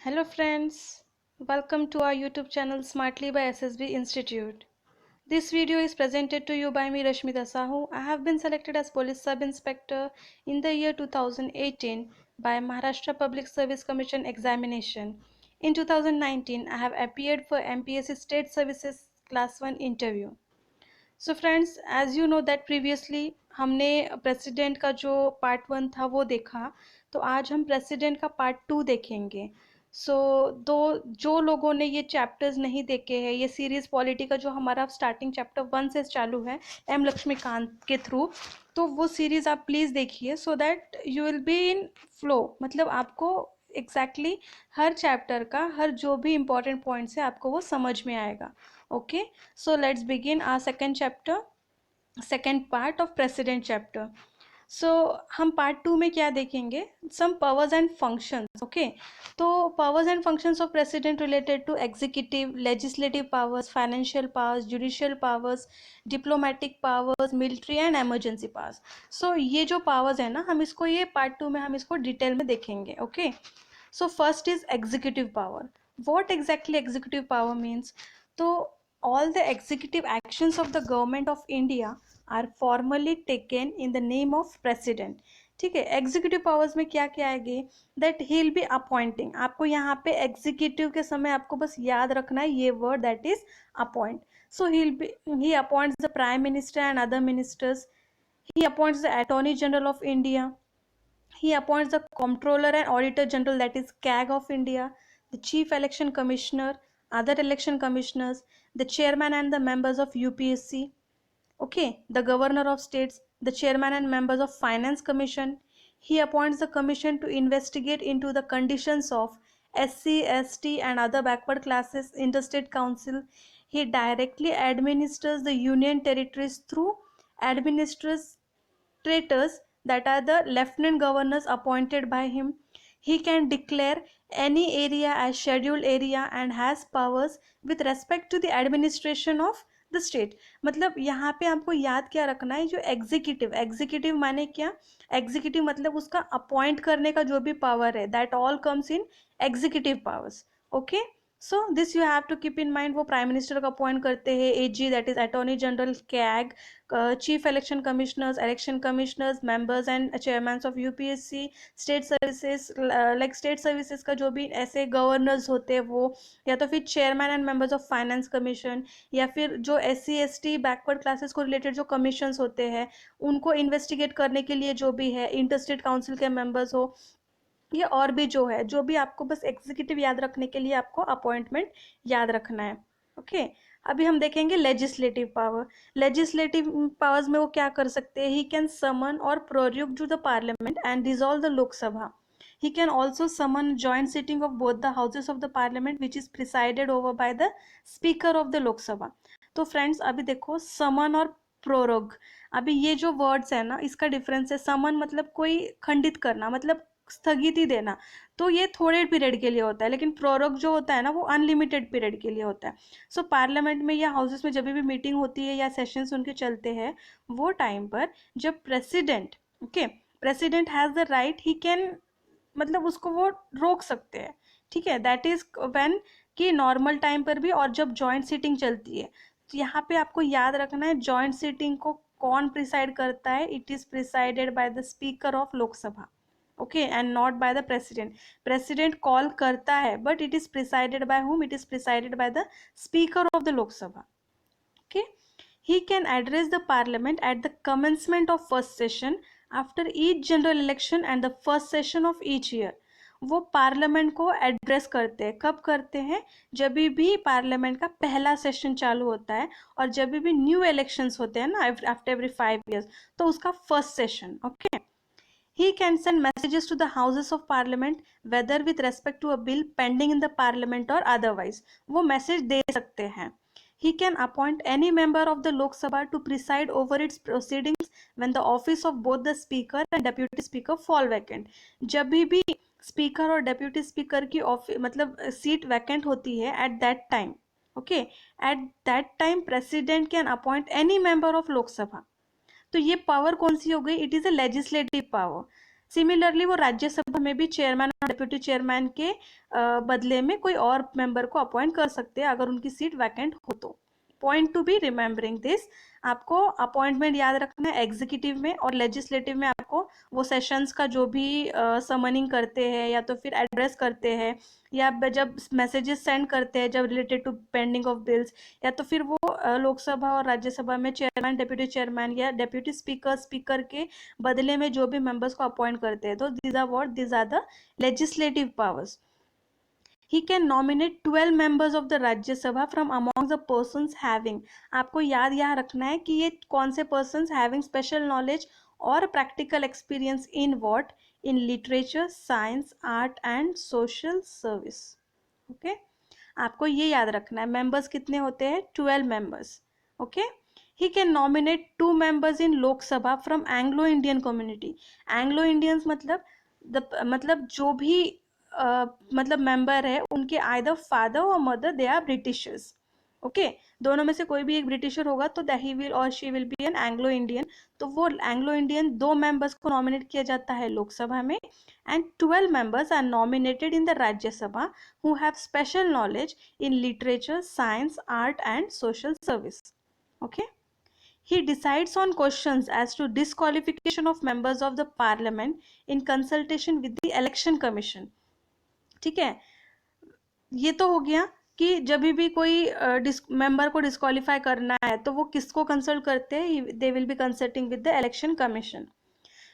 Hello friends, welcome to our YouTube channel Smartly by SSB Institute. This video is presented to you by me Rashmita Sahu. I have been selected as Police Sub Inspector in the year 2018 by Maharashtra Public Service Commission examination. In 2019, I have appeared for MPSC State Services Class 1 interview. So friends as you know that previously हमने president का जो part 1 था वो देखा, तो आज हम president का पार्ट 2 देखेंगे. सो दो जो लोगों ने ये चैप्टर्स नहीं देखे हैं, ये सीरीज पॉलिटी का जो हमारा स्टार्टिंग चैप्टर 1 से चालू है एम लक्ष्मीकांत के थ्रू, तो वो सीरीज़ आप प्लीज़ देखिए so that you will be in flow. मतलब आपको एग्जैक्टली हर चैप्टर का हर जो भी इम्पोर्टेंट पॉइंट्स है आपको वो समझ में आएगा. Okay, so let's begin our second chapter, second part of president chapter. So हम पार्ट 2 में क्या देखेंगे, some powers and functions. Okay, तो powers and functions of president related to executive, legislative powers, financial powers, judicial powers, diplomatic powers, military and emergency powers. So ये जो powers है ना, हम इसको ये पार्ट 2 में हम इसको डिटेल में देखेंगे. Okay, so first is executive power. What exactly executive power means, तो all the executive actions of the government of India are formally taken in the name of president. ठीक है, एग्जीक्यूटिव पावर्स में क्या क्या आएगी, that he will B appointing. आपको यहाँ पे एग्जीक्यूटिव के समय आपको बस याद रखना है ये word, that is appoint. So he appoints the prime minister and other ministers. He appoints the attorney general of India. He appoints the Comptroller and Auditor General, that is CAG of India, the Chief Election Commissioner, other election commissioners, the chairman and the members of UPSC, okay, the governor of states, the chairman and members of Finance Commission. He appoints the commission to investigate into the conditions of SC, ST and other backward classes interstate council. He directly administers the union territories through administrators, that are the lieutenant governors appointed by him. He can declare any area as scheduled area and has powers with respect to the administration of the state. मतलब यहाँ पे आपको याद क्या रखना है, जो executive, executive माने क्या, एग्जीक्यूटिव मतलब उसका अपॉइंट करने का जो भी पावर है, that all comes in executive powers. Okay, so this you have to keep in mind. वो प्राइम मिनिस्टर का अपॉइंट करते हैं, AG that is attorney general, CAG, chief election commissioners, members and chairman of UPSC, state services, like state services का जो भी ऐसे governors होते हैं वो, या तो फिर chairman and members of finance commission, या फिर जो SC ST बैकवर्ड क्लासेस को रिलेटेड जो कमीशंस होते हैं उनको इन्वेस्टिगेट करने के लिए जो भी है, इंटरस्टेट काउंसिल के मेंबर्स हो, ये और भी जो है, जो भी आपको बस एग्जीक्यूटिव याद रखने के लिए आपको अपॉइंटमेंट याद रखना है. ओके, अभी हम देखेंगे लेजिस्लेटिव पावर. लेजिस्लेटिव पावर्स में वो क्या कर सकते हैं, ही कैन समन और prorogue to the parliament and dissolve the Lok Sabha. He can also summon joint sitting of both the houses of the parliament which is presided over by the speaker of the Lok Sabha. तो friends अभी देखो, समन और prorogue, अभी ये जो words है ना, इसका डिफरेंस है. समन मतलब कोई खंडित करना, मतलब स्थगिति देना, तो ये थोड़े पीरियड के लिए होता है, लेकिन प्रोरोग जो होता है ना वो अनलिमिटेड पीरियड के लिए होता है. सो पार्लियामेंट में या हाउसेस में जब भी मीटिंग होती है या सेशंस उनके चलते हैं, वो टाइम पर जब president, okay, president has the right, he can, मतलब उसको वो रोक सकते हैं. ठीक है, दैट इज व्हेन कि नॉर्मल टाइम पर भी और जब जॉइंट सीटिंग चलती है. तो यहाँ पे आपको याद रखना है, जॉइंट सीटिंग को कौन प्रिसाइड करता है, it is presided by the speaker of Lok Sabha. Okay, and not by the president. President call करता है but it is presided by whom, it is presided by the speaker of the Lok Sabha. Okay, he can address the parliament at the commencement of first session after each general election and the first session of each year. वो parliament को address करते हैं, कब करते हैं, जब भी parliament का पहला सेशन चालू होता है और जब भी न्यू इलेक्शंस होते हैं ना, आफ्टर एवरी 5 years, तो उसका first session. Okay, he can send messages to the houses of parliament whether with respect to a bill pending in the parliament or otherwise. वो मैसेज दे सकते हैं. He can appoint any member of the Lok Sabha to preside over its proceedings when the office of both the speaker and deputy speaker fall vacant. जब भी speaker और deputy speaker की मतलब seat vacant होती है, at that time, okay, at that time president can appoint any member of Lok Sabha. तो ये power कौन सी हो गई, it is a legislative power. Similarly वो राज्यसभा में भी चेयरमैन और डिप्यूटी चेयरमैन के बदले में कोई और मेंबर को अपॉइंट कर सकते हैं अगर उनकी सीट वैकेंट हो तो। Point to be remembering this, आपको अपॉइंटमेंट याद रखना है एग्जीक्यूटिव में, और लेजिस्लेटिव में आपको वो सेशंस का जो भी समनिंग करते हैं या तो फिर एड्रेस करते हैं या जब मैसेजेस सेंड करते हैं जब related to pending of bills, या तो फिर वो लोकसभा और राज्यसभा में चेयरमैन डिप्यूटी चेयरमैन या डिप्यूटी स्पीकर स्पीकर के बदले में जो भी मेंबर्स को अपॉइंट करते हैं, तो these are the legislative powers. He can nominate 12 members of the Rajya Sabha from among the persons having, आपको याद यहाँ रखना है कि ये कौन से persons having special knowledge और practical experience in what, in literature, science, art and social service. Okay, आपको ये याद रखना है। members कितने होते हैं? 12 members. Okay, he can nominate 2 members in Lok Sabha from Anglo Indian community. Anglo Indians मतलब जो भी मतलब मेंबर है उनके आइदर फादर और mother they are Britishers. Okay, दोनों में से कोई भी एक ब्रिटिशर होगा तो ही विल और she will be an Anglo Indian. तो वो एंग्लो इंडियन 2 मेंबर्स को नॉमिनेट किया जाता है लोकसभा में, and 12 members are nominated in the Rajya Sabha who have special knowledge in literature, science, art and social service. Okay, he decides on questions as to disqualification of members of the parliament in consultation with the election commission. ठीक है, ये तो हो गया कि जब भी कोई मेंबर को डिस्क्वालीफाई करना है तो वो किसको कंसल्ट करते हैं? They will be consulting with the election commission.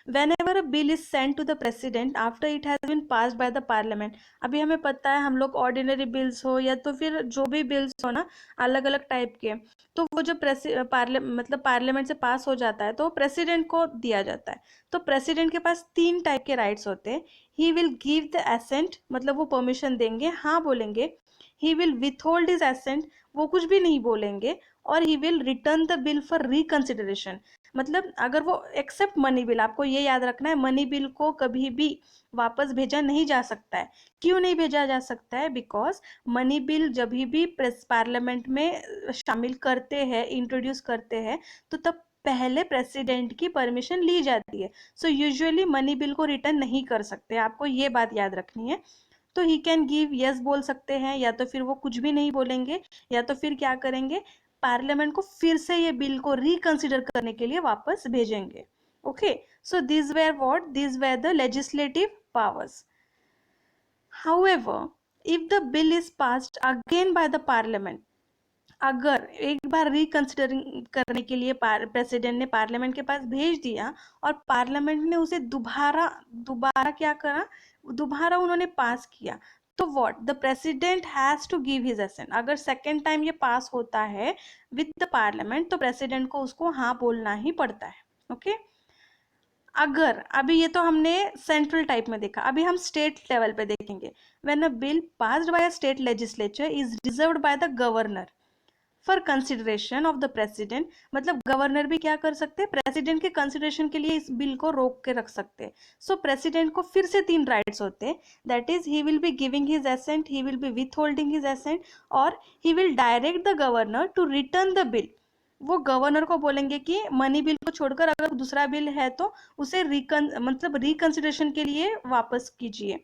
Whenever a bill is sent to the president after it has been passed by the parliament, अभी हमें पता है हम लोग ऑर्डिनरी बिल्स हो या तो फिर जो भी बिल्स हो ना अलग अलग टाइप के, तो वो जो मतलब पार्लियामेंट से पास हो जाता है तो प्रेसिडेंट को दिया जाता है। तो प्रेसिडेंट के पास 3 टाइप के राइट्स होते हैं। He will give the assent, मतलब वो परमिशन देंगे, हाँ बोलेंगे। He will withhold his assent, वो कुछ भी नहीं बोलेंगे। और he will return the bill for reconsideration, मतलब अगर वो एक्सेप्ट मनी बिल, आपको ये याद रखना है मनी बिल को कभी भी वापस भेजा नहीं जा सकता है। क्यों नहीं भेजा जा सकता है? बिकॉज मनी बिल जब भी पार्लियामेंट में शामिल करते हैं, इंट्रोड्यूस करते हैं, तो तब पहले प्रेसिडेंट की परमिशन ली जाती है। सो यूजुअली मनी बिल को रिटर्न नहीं कर सकते, आपको ये बात याद रखनी है। तो ही कैन गिव यस बोल सकते हैं, या तो फिर वो कुछ भी नहीं बोलेंगे, या तो फिर क्या करेंगे, पार्लियामेंट को फिर से ये बिल को रिकंसिडर करने के लिए वापस भेजेंगे। Okay, so this were what, this were the legislative powers. However, if the bill is passed again by the parliament, अगर एक बार रिकंसिडरिंग करने के लिए प्रेसिडेंट ने पार्लियामेंट के पास भेज दिया और पार्लियामेंट ने उसे दोबारा क्या करा, दोबारा उन्होंने पास किया, तो what, the president has to give his assent. अगर सेकेंड टाइम ये पास होता है विद द पार्लियामेंट तो प्रेसिडेंट को उसको हाँ बोलना ही पड़ता है। ओके, अगर अभी ये तो हमने सेंट्रल टाइप में देखा, अभी हम स्टेट लेवल पे देखेंगे। When a bill passed by a state legislature is reserved by the governor for consideration of the president, मतलब गवर्नर भी क्या कर सकते हैं, प्रेसिडेंट के कंसिडरेशन के लिए इस बिल को रोक के रख सकते हैं। सो प्रेसिडेंट को फिर से 3 राइट्स होते हैं, that is he will be giving his assent, he will be with holding his assent, और he will direct the governor to return the bill. वो गवर्नर को बोलेंगे कि मनी बिल को छोड़कर अगर दूसरा बिल है तो उसे रिकंसिडरेशन के लिए वापस कीजिए।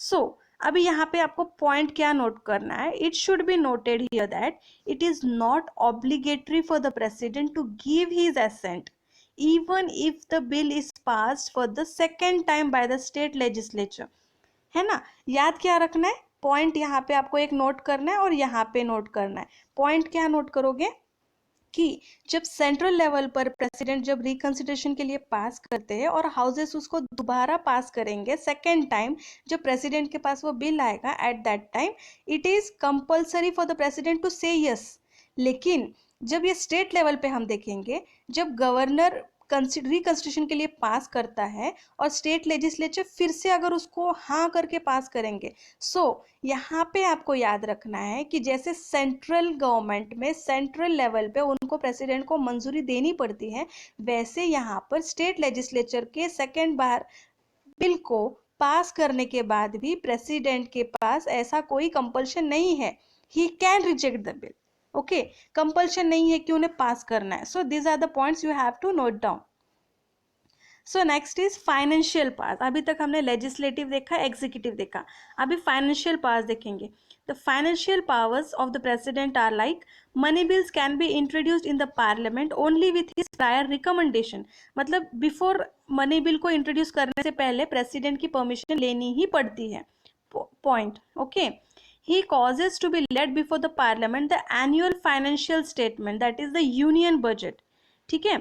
सो अभी यहाँ पे आपको पॉइंट क्या नोट करना है, it should be noted here that it is not obligatory for the president to give his assent even if the bill is passed for the second time by the state legislature. है ना, याद क्या रखना है, point यहाँ पे आपको एक नोट करना है और यहाँ पे नोट करना है। पॉइंट क्या नोट करोगे कि जब सेंट्रल लेवल पर प्रेसिडेंट जब रिकंसिडरेशन के लिए पास करते हैं और हाउसेस उसको दोबारा पास करेंगे सेकेंड टाइम, जब प्रेसिडेंट के पास वो बिल आएगा, at that time it is compulsory for the president to say yes. लेकिन जब ये स्टेट लेवल पे हम देखेंगे, जब गवर्नर रिकंसिडरेशन के लिए पास करता है और स्टेट लेजिस्लेचर फिर से अगर उसको हाँ करके पास करेंगे, सो यहाँ पे आपको याद रखना है कि जैसे सेंट्रल गवर्नमेंट में सेंट्रल लेवल पे उनको प्रेसिडेंट को मंजूरी देनी पड़ती है, वैसे यहाँ पर स्टेट लेजिस्लेचर के सेकेंड बार बिल को पास करने के बाद भी प्रेसिडेंट के पास ऐसा कोई कंपल्शन नहीं है, he can reject the bill. Okay, compulsion नहीं है कि उन्हें पास करना है। So these are the points you have to note down. So next is financial powers. अभी तक हमने लेजिस्लेटिव देखा, एग्जीक्यूटिव देखा, अभी फाइनेंशियल पावर्स देखेंगे. The financial powers of the president are like money bills can be introduced in the parliament only with his prior recommendation. मतलब before money bill को introduce करने से पहले प्रेसिडेंट की परमिशन लेनी ही पड़ती है. Point. Okay. He causes to be led before the parliament the annual financial statement, that is the union budget. ठीक है.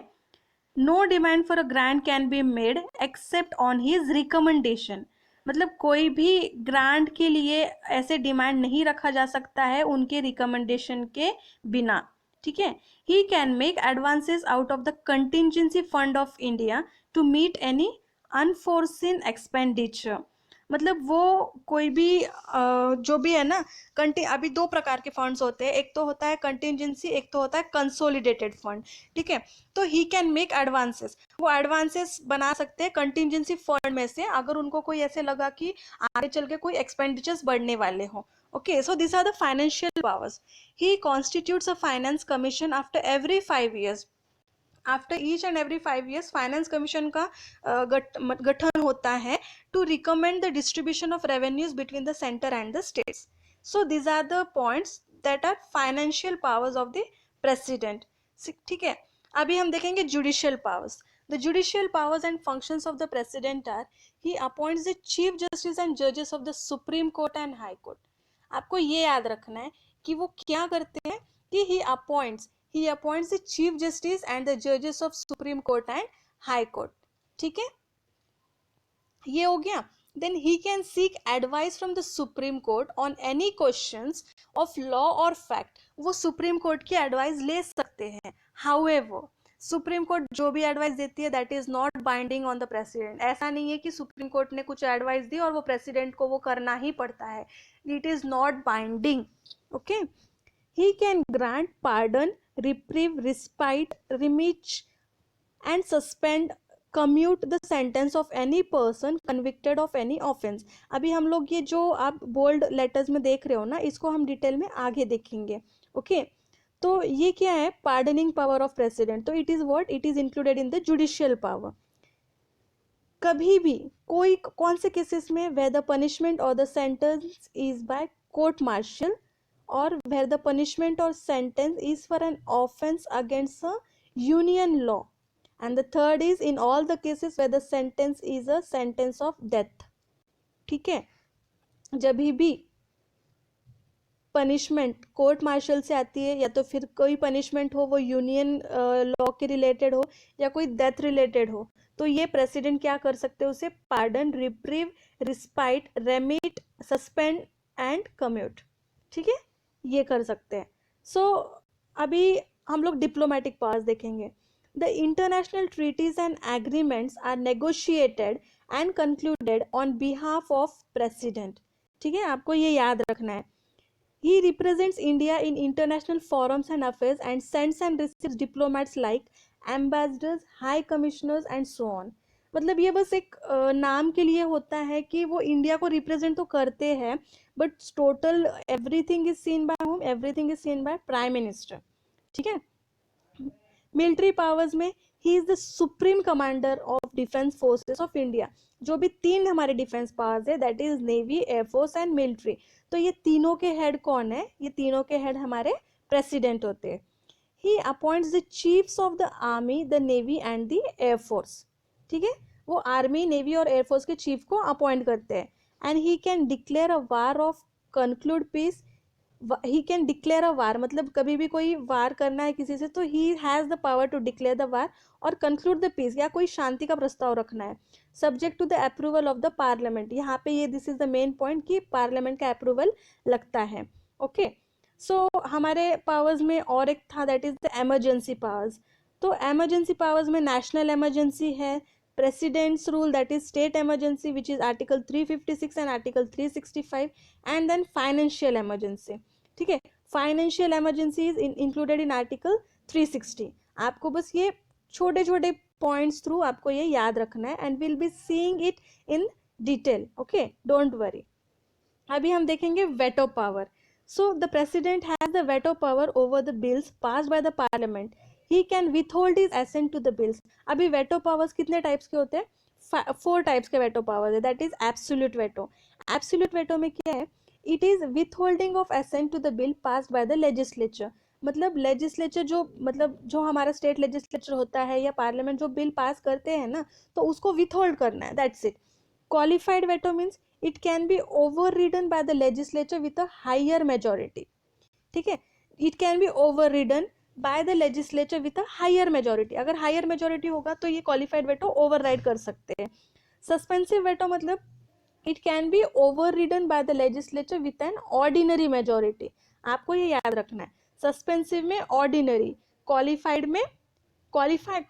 No demand for a grant can be made except on his recommendation. मतलब कोई भी grant के लिए ऐसे demand नहीं रखा जा सकता है उनके रिकमेंडेशन के बिना. ठीक है. He can make advances out of the contingency fund of India to meet any unforeseen expenditure. मतलब वो कोई भी जो भी है ना, अभी दो प्रकार के फंड्स होते हैं, एक तो होता है कंटिजेंसी, एक तो होता है कंसोलिडेटेड फंड. ठीक है. तो ही कैन मेक एडवांसेस, वो एडवांसेस बना सकते हैं कंटिजेंसी फंड में से अगर उनको कोई ऐसे लगा कि आगे चल के कोई एक्सपेंडिचर्स बढ़ने वाले हो. Okay. So this are the financial powers. He constitutes a finance commission after every 5 years. After each and every 5 years finance commission का गठन होता है to recommend the distribution of revenues between the centre and the states. So these are the points that are financial powers of the president. ठीक है. अभी हम देखेंगे judicial powers. The judicial powers and functions of the president are he appoints the chief justice and जजेस of the supreme court and high court. आपको ये याद रखना है कि वो क्या करते हैं कि he appoints the chief justice and the judges of supreme court and high court. ठीक है. ये हो गया. then he can seek advice from the supreme court on any questions of law or fact. वो supreme court की advice ले सकते हैं. however सुप्रीम कोर्ट जो भी एडवाइस देती है that is not binding on the president. ऐसा नहीं है कि सुप्रीम कोर्ट ने कुछ एडवाइस दी और वो प्रेसिडेंट को वो करना ही पड़ता है. It is not binding. Okay. He can grant pardon, reprieve, respite, remit and suspend, commute the sentence of any person convicted of any offense. अभी हम लोग ये जो आप बोल्ड लेटर्स में देख रहे हो ना, इसको हम डिटेल में आगे देखेंगे. ओके. तो ये क्या है? Pardoning power of president. तो it is what? It is included in the judicial power. कभी भी कोई कौन से केसेस में? वेयर द पनिशमेंट और the sentence is by court martial or where the punishment or sentence is for an offense against a union law. And the third is in all the cases where the sentence is a sentence of death. ठीक है. जब भी punishment court martial से आती है या तो फिर कोई पनिशमेंट हो वो यूनियन लॉ के रिलेटेड हो या कोई डेथ रिलेटेड हो, तो ये प्रेसिडेंट क्या कर सकते हैं? उसे pardon, reprieve, respite, remit, suspend and commute. ठीक है. ये कर सकते हैं. सो अभी हम लोग डिप्लोमेटिक पावर्स देखेंगे. The international treaties and agreements are negotiated and concluded on behalf of president. ठीक है. आपको ये याद रखना है. He represents India in international forums and affairs and sends and receives diplomats like ambassadors, high commissioners and so on. मतलब ये बस एक नाम के लिए होता है कि वो इंडिया को रिप्रेजेंट तो करते हैं, but total everything is seen by whom? Everything is seen by prime minister. ठीक है. मिलिट्री पावर्स में he is the supreme commander of defence forces of India. जो भी तीन हमारे डिफेंस पावर्स है that is navy, air force and military. तो ये तीनों के हेड कौन है? ये तीनों के हेड हमारे प्रेसिडेंट होते हैं. He appoints the chiefs of the army, the navy and the air force. ठीक है. वो आर्मी, नेवी और एयरफोर्स के चीफ को अपॉइंट करते हैं. And he can declare a war of conclude peace. He can declare a war, मतलब कभी भी कोई वार करना है किसी से तो he has the power to declare the war और कंक्लूड द पीस, या कोई शांति का प्रस्ताव रखना है, subject to the approval of the parliament. यहाँ पे ये this is the main point कि पार्लियामेंट का अप्रूवल लगता है. ओके. सो हमारे पावर्स में और एक था that is the emergency powers. तो एमरजेंसी पावर्स में नेशनल एमरजेंसी है, president's rule that is state emergency which is article 356 and article 365, and then financial emergency. ठीक है. Financial emergency is included in article 360. आपको बस ये छोटे छोटे पॉइंट्स थ्रू आपको ये याद रखना है and will be seeing it in detail. Okay. Don't worry. अभी हम देखेंगे veto power. So the president has the veto power over the bills passed by the parliament. He can withhold his assent to the bills. अभी veto powers कितने types के होते हैं? 4 types के veto powers है. That is absolute veto. Absolute veto में क्या है? It is withholding of assent to the bill passed by the legislature. मतलब लेजिस्लेचर जो, मतलब जो हमारा स्टेट लेजिस्लेचर होता है या पार्लियामेंट जो बिल पास करते हैं ना, तो उसको विथहोल्ड करना है. That's it. Qualified veto means it can be overridden by the legislature with a higher majority. ठीक है, it can be overridden by the legislature with a higher majority. अगर हायर मेजोरिटी होगा तो ये qualified veto over ride कर सकते हैं. Suspensive veto मतलब it can be overridden by the legislature with an ordinary majority. आपको ये याद रखना है. सस्पेंसिव में ऑर्डिनरी, क्वालिफाइड में क्वालिफाई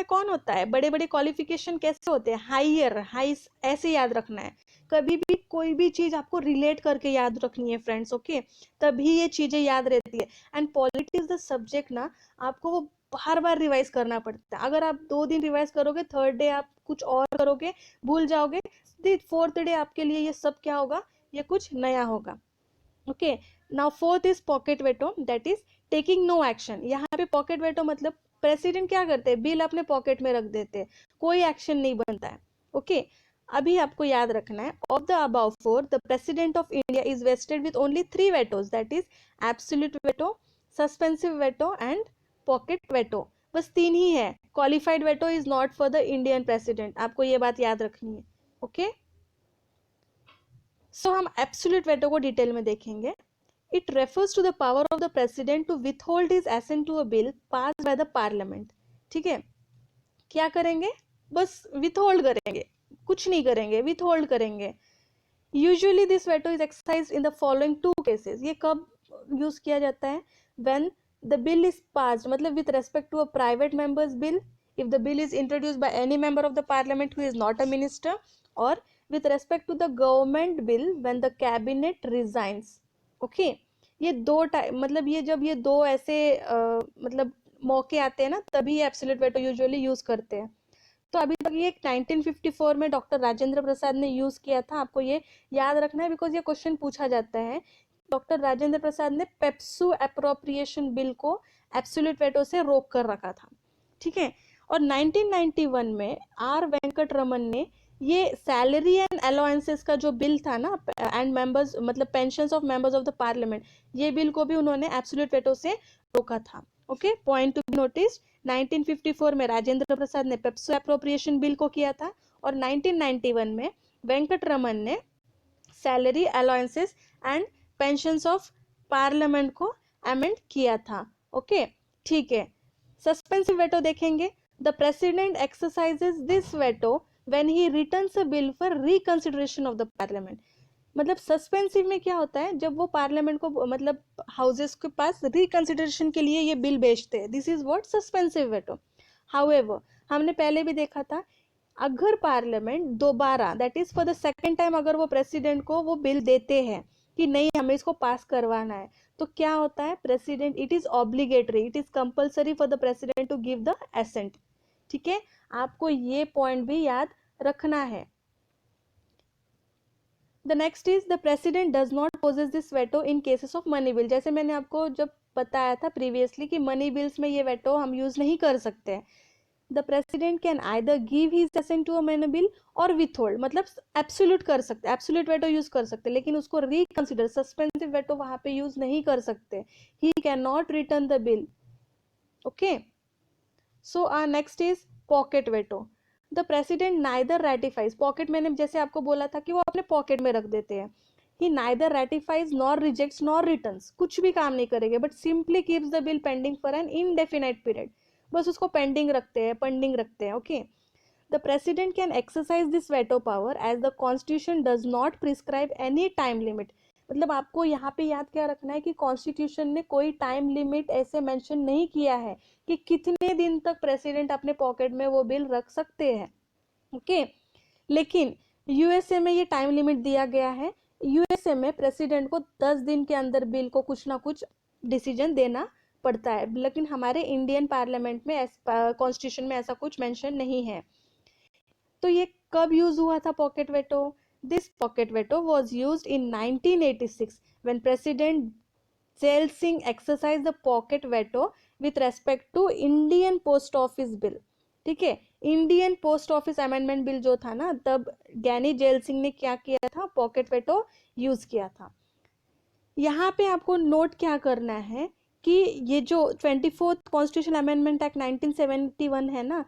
कौन होता है? बड़े बड़े क्वालिफिकेशन कैसे होते हैं? हायर, हाई, ऐसे याद रखना है. कभी भी कोई भी चीज आपको रिलेट करके याद रखनी है फ्रेंड्स. ओके, तभी ये चीजें याद रहती है. एंड पॉलिटिक्स द सब्जेक्ट ना, आपको वो बार बार रिवाइज करना पड़ता है. अगर आप 2 दिन रिवाइज करोगे, थर्ड डे आप कुछ और करोगे, भूल जाओगे. फोर्थ डे आपके लिए ये सब क्या होगा? ये कुछ नया होगा. Okay, now fourth is pocket veto. That is taking no action. यहाँ पे पॉकेट वेटो मतलब प्रेसिडेंट क्या करते हैं? बिल अपने पॉकेट में रख देते हैं, कोई एक्शन नहीं बनता है. ओके, अभी आपको याद रखना है, of the above 4 the president of India is vested with only 3 vetoes. That is absolute veto, suspensive veto and pocket veto. बस 3 ही है. Qualified veto is not for the Indian president. आपको ये बात याद रखनी है. ओके, सो हम एब्सोल्यूट वेटो को डिटेल में देखेंगे. It refers to the power of the president to withhold his assent to a bill passed by the parliament. ठीक है, क्या करेंगे? बस withhold करेंगे, कुछ नहीं करेंगे, withhold करेंगे. Usually this veto is exercised in the following 2 cases. ये कब यूज किया जाता है? When the bill is passed, मतलब with respect to a private member's bill, if the bill is introduced by any member of the parliament who is not a minister, or with respect to the government bill when the cabinet resigns. Okay, ये 2 type, मतलब ये जब ये 2 ऐसे मतलब मौके आते हैं ना, तभी एब्सोल्यूट वेटो यूजुअली यूज करते हैं. तो अभी तक ये 1954 में डॉक्टर राजेंद्र प्रसाद ने यूज किया था. आपको ये याद रखना है, बिकॉज ये क्वेश्चन पूछा जाता है. डॉक्टर राजेंद्र प्रसाद ने पेप्सू अप्रोप्रिएशन बिल को एब्सोल्यूट वेटो से रोक कर रखा था. ठीक है, और 1991 में आर वेंकट रमन ने ये सैलरी एंड अलाउंसेस का जो बिल था ना, एंड मेंबर्स मतलब pensions of members of the parliament, ये बिल को भी उन्होंने एब्सोल्यूट वेटो से रोका था. Okay, point to be notice. 1954 में राजेंद्र प्रसाद ने पेप्सो अप्रोप्रिएशन बिल को किया था, और 1991 में वेंकट रमन ने salary allowances and pensions of parliament को अमेंड किया था. ओके, ठीक है. सस्पेंसिव वेटो देखेंगे. The president exercises this veto when he returns a bill for reconsideration of the parliament. मतलब सस्पेंसिव में क्या होता है? जब वो पार्लियामेंट को, मतलब हाउसेस के पास रिकंसिडरेशन के लिए ये बिल भेजते हैं. This is what suspensive veto. However, हमने पहले भी देखा था, अगर पार्लियामेंट दोबारा, that is for the second time, अगर वो प्रेसिडेंट को वो बिल देते हैं कि नहीं हमें इसको पास करवाना है, तो क्या होता है? President, it is obligatory, it is compulsory for the president to give the assent. ठीक है, आपको ये पॉइंट भी याद रखना है. The next is the president does not possess this veto in cases of money bill. जैसे मैंने आपको जब बताया था प्रीवियसली कि मनी बिल्स में ये वेटो हम यूज नहीं कर सकते. The president can either give his assent to a money bill और विथहोल्ड, मतलब एब्सोल्यूट कर सकते, एब्सोल्यूट वेटो यूज कर सकते, लेकिन उसको रिकंसिडर, सस्पेंसिव वेटो वहां पे यूज नहीं कर सकते. He can not return the bill. Okay, so our next is pocket veto. The president neither ratifies, pocket, मैंने जैसे आपको बोला था कि वो अपने पॉकेट में रख देते हैं. He neither ratifies nor rejects nor returns, कुछ भी काम नहीं करेंगे, but simply keeps the bill pending for an indefinite period. बस उसको पेंडिंग रखते हैं. Okay, the president can exercise this veto power as the constitution does not prescribe any time limit. मतलब आपको यहाँ पे याद क्या रखना है कि कॉन्स्टिट्यूशन ने कोई टाइम लिमिट ऐसे मेंशन नहीं किया है कि कितने दिन तक प्रेसिडेंट अपने पॉकेट में वो बिल रख सकते हैं. ओके, लेकिन यूएसए में ये टाइम लिमिट दिया गया है. यूएसए में प्रेसिडेंट को 10 दिन के अंदर बिल को कुछ ना कुछ डिसीजन देना पड़ता है, लेकिन हमारे इंडियन पार्लियामेंट में, कॉन्स्टिट्यूशन में ऐसा कुछ मेंशन नहीं है. तो ये कब यूज हुआ था pocket veto? This pocket veto was used in 1986 when president Zail Singh exercised the pocket veto with respect to Indian post office bill. ठीक है, Indian post office amendment bill जो था ना, तब ज्ञानी जेल सिंह ने क्या किया था, पॉकेट वेटो यूज किया था। यहाँ पे आपको नोट क्या करना है कि ये जो 24th कॉन्स्टिट्यूशन अमेंडमेंट एक्ट 1971 है ना,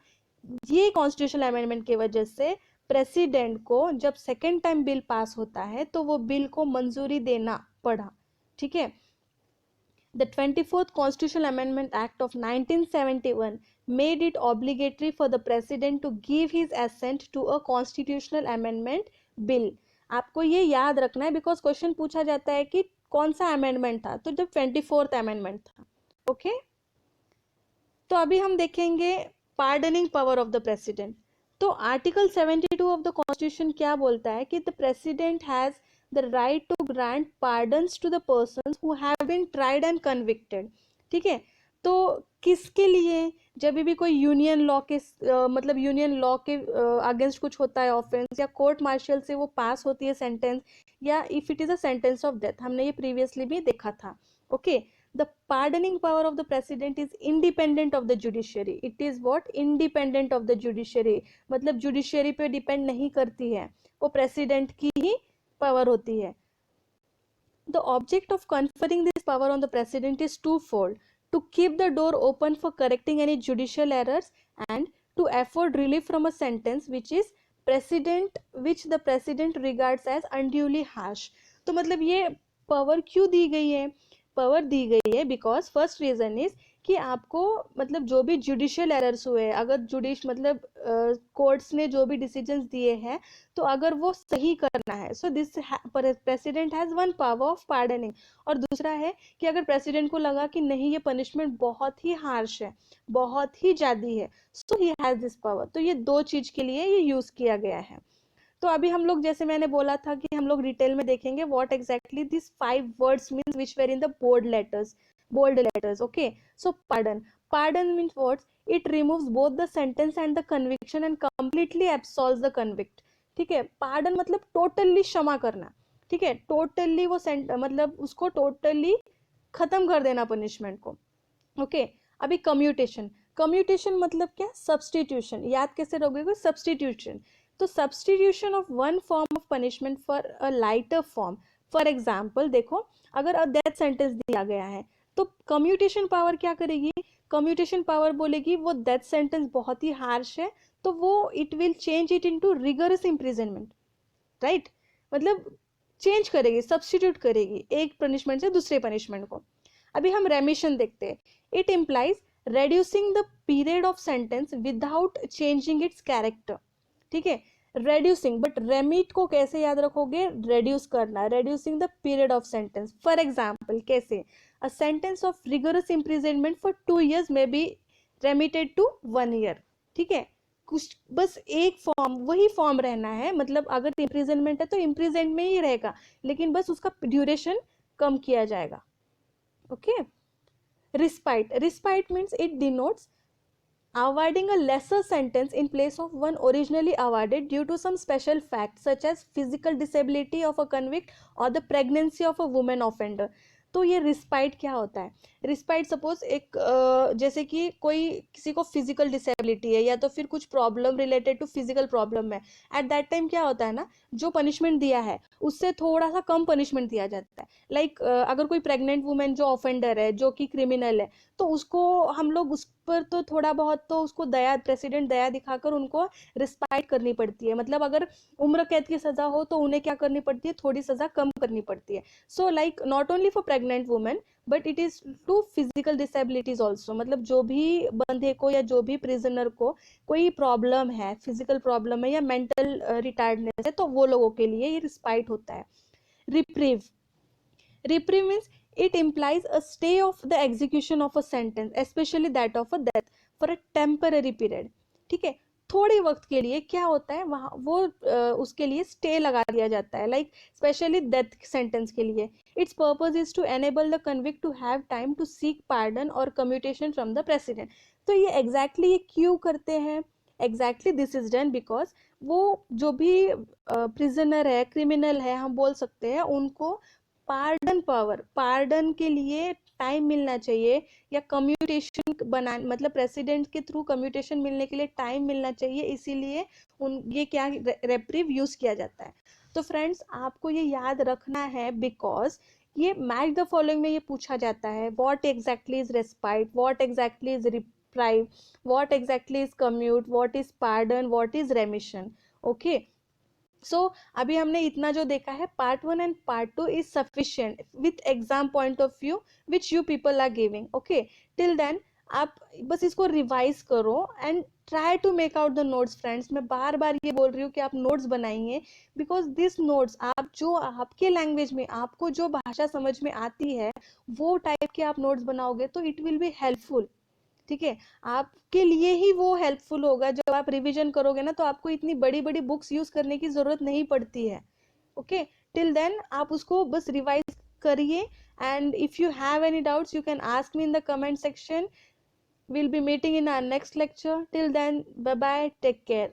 ये कॉन्स्टिट्यूशनल अमेंडमेंट की वजह से प्रेसिडेंट को जब सेकेंड टाइम बिल पास होता है तो वो बिल को मंजूरी देना पड़ा। ठीक है, the 24th Constitutional Amendment Act of 1971 made it obligatory for the president to give his assent to a constitutional amendment bill। आपको ये याद रखना है बिकॉज क्वेश्चन पूछा जाता है कि कौन सा अमेंडमेंट था, तो जब 24th अमेंडमेंट था। ओके, तो अभी हम देखेंगे pardoning power of the president. तो आर्टिकल 72 ऑफ द कॉन्स्टिट्यूशन क्या बोलता है कि the president has the right to grant pardons to the persons who have been tried and convicted. ठीक है, तो किसके लिए, जब भी कोई यूनियन लॉ के मतलब यूनियन लॉ के अगेंस्ट कुछ होता है ऑफेंस, या कोर्ट मार्शल से वो पास होती है सेंटेंस, या if it is a sentence of death, हमने ये प्रीवियसली भी देखा था। Okay, the pardoning power of the president is independent of the judiciary। it is what, independent of the judiciary, मतलब judiciary पे depend नहीं करती है, वो president की ही power होती है। the object of conferring this power on the president is twofold: to keep the door open for correcting any judicial errors and to afford relief from a sentence which the president regards as unduly harsh। तो मतलब ये power क्यों दी गई है, power दी गई है because first reason is कि आपको मतलब जो भी जुडिशियल एरर्स हुए, अगर मतलब कोर्ट्स ने जो भी डिसीजंस दिए हैं, तो अगर वो सही करना है, so this president has one power of pardoning. और दूसरा है कि अगर प्रेसिडेंट को लगा कि नहीं ये पनिशमेंट बहुत ही हार्श है, बहुत ही ज्यादा है, सो ही हैज दिस पावर। तो ये दो चीज के लिए ये यूज किया गया है। तो अभी हम लोग, जैसे मैंने बोला था कि हम लोग डिटेल में देखेंगे what exactly this 5 words means which were in the bold letters. Okay, so pardon means what, it removes both the sentence and the conviction and completely absolves the convict. ठीक है, पार्डन मतलब totally क्षमा करना। ठीक है, totally वो मतलब उसको टोटली खत्म कर देना पनिशमेंट को। ओके, अभी कम्यूटेशन मतलब क्या, सब्सटीट्यूशन। याद कैसे रहोगे, सब्सटीट्यूशन। तो substitution of one form of punishment for a lighter form. For example देखो, अगर अ डेथ सेंटेंस दिया गया है तो कम्यूटेशन पावर क्या करेगी, कम्यूटेशन पावर बोलेगी वो डेथ सेंटेंस बहुत ही हार्श है, तो वो it will change it into rigorous imprisonment. Right, मतलब चेंज करेगी, सब्सटीट्यूट करेगी एक पनिशमेंट से दूसरे पनिशमेंट को। अभी हम रेमिशन देखते हैं। It implies reducing the period of sentence without changing its character। ठीक है, reducing, बट रेमिट को कैसे याद रखोगे, reduce करना, reducing the period of sentence। for example कैसे, a sentence of rigorous imprisonment for 2 years may be remitted to 1 year। ठीक है, कुछ बस एक फॉर्म, वही फॉर्म रहना है, मतलब अगर इम्प्रिजनमेंट है तो इम्प्रिजनमेंट में ही रहेगा, लेकिन बस उसका ड्यूरेशन कम किया जाएगा। Okay, respite means it denotes awarding a lesser sentence in place of one originally awarded due to some special fact such as physical disability of a convict or the pregnancy of a woman offender। तो ये respite क्या होता है, respite suppose एक जैसे कि कोई किसी को फिजिकल डिसेबिलिटी है या तो फिर कुछ problem related to physical problem है, एट दैट टाइम क्या होता है ना, जो पनिशमेंट दिया है उससे थोड़ा सा कम पनिशमेंट दिया जाता है। लाइक अगर कोई प्रेग्नेंट वुमेन जो ऑफेंडर है, जो कि क्रिमिनल है, तो उसको हम लोग उस पर तो थोड़ा बहुत तो उसको दया, प्रेसिडेंट दया दिखाकर उनको रिस्पाइट करनी पड़ती है। मतलब अगर उम्र कैद की सजा हो तो उन्हें क्या करनी पड़ती है, थोड़ी सजा कम करनी पड़ती है। So like not only for pregnant women but it is to physical disabilities also. मतलब जो भी बंदे को या जो भी प्रिजनर को कोई प्रॉब्लम है, फिजिकल प्रॉब्लम है या मेंटल रिटायर्डनेस है, तो वो लोगों के लिए ये रिस्पाइट होता है। Reprieve means it implies a stay of the execution of a sentence, especially that of a death, for a temporary period। ठीक है, थोड़े वक्त के लिए क्या होता है वहाँ वो उसके लिए स्टे लगा दिया जाता है, लाइक स्पेशली डेथ सेंटेंस के लिए। Its purpose is to enable the convict to have time to seek pardon और कम्यूटेशन फ्रॉम द प्रेसिडेंट। तो ये एग्जैक्टली ये क्यों करते हैं, exactly this is done because वो जो भी प्रिजनर है, क्रिमिनल है हम बोल सकते हैं, उनको पार्डन पावर, पार्डन के लिए टाइम मिलना चाहिए, या कम्यूटेशन बना मतलब प्रेसिडेंट के थ्रू कम्यूटेशन मिलने के लिए टाइम मिलना चाहिए, इसीलिए ये क्या रेप्रीव यूज किया जाता है। तो फ्रेंड्स आपको ये याद रखना है, बिकॉज ये मैच द फॉलोइंग में ये पूछा जाता है, what exactly is respite, what exactly is reprieve, what exactly is commute, what is pardon, what is remission. Okay, so अभी हमने इतना जो देखा है, part 1 and part 2 is sufficient with exam point of view which you people are giving. Okay, till then आप बस इसको revise करो and try to make out the notes. Friends मैं बार बार ये बोल रही हूँ कि आप नोट्स बनाइए, बिकॉज दिस नोट्स आप जो आपके लैंग्वेज में, आपको जो भाषा समझ में आती है वो टाइप के आप नोट्स बनाओगे तो इट विल बी हेल्पफुल। ठीक है, आपके लिए ही वो हेल्पफुल होगा। जब आप रिवीजन करोगे ना तो आपको इतनी बड़ी बड़ी बुक्स यूज करने की जरूरत नहीं पड़ती है। ओके, टिल देन आप उसको बस रिवाइज करिए, and if you have any doubts you can ask me in the comment section. We'll be meeting in our next lecture. Till then, bye bye, take care.